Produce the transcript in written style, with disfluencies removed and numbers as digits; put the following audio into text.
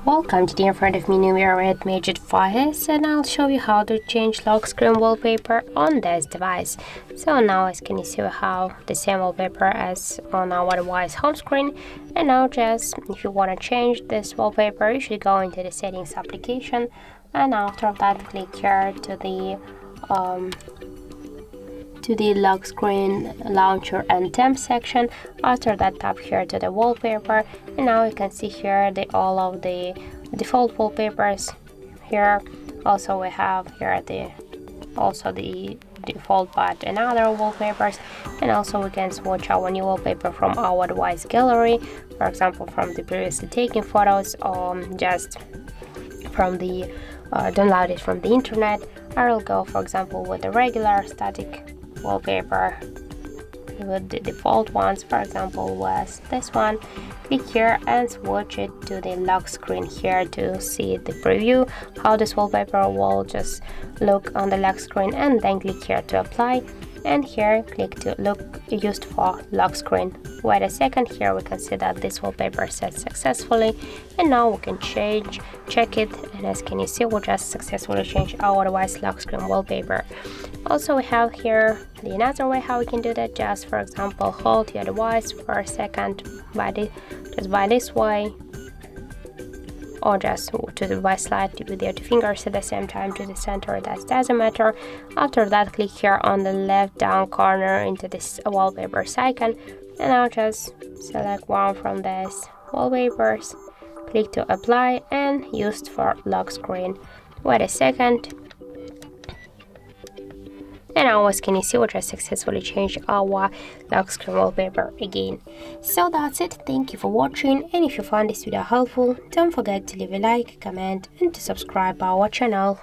Welcome to the in front of me NUBIA Red Magic 5S, and I'll show you how to change lock screen wallpaper on this device. So now as can you see we have the same wallpaper as on our device home screen, and now just if you want to change this wallpaper you should go into the settings application, and after that click here to the lock screen launcher and temp section. After that tap here to the wallpaper, and now you can see here all of the default wallpapers here. Also we have here the default but another wallpapers, and also we can switch our new wallpaper from our device gallery, for example from the previously taken photos or just from the downloaded from the internet. I will go for example with the regular static wallpaper with the default ones. For example was this one. Click here and switch it to the lock screen here to see the preview how this wallpaper will just look on the lock screen, and then click here to apply, and here click to look used for lock screen. Wait a second, here we can see that this wallpaper set successfully, and now we can check it, and as can you see we just successfully changed our device lock screen wallpaper. Also we have here the another way how we can do that. Just for example hold your device for a second by this way, or just to the device slide with your two fingers at the same time to the center, that doesn't matter. After that click here on the left down corner into this wallpaper icon, and I'll just select one from these wallpapers, click to apply and used for lock screen. Wait a second, and now as can you see we just successfully changed our lock screen wallpaper again. So that's it, thank you for watching, and if you found this video helpful don't forget to leave a like, comment and to subscribe our channel.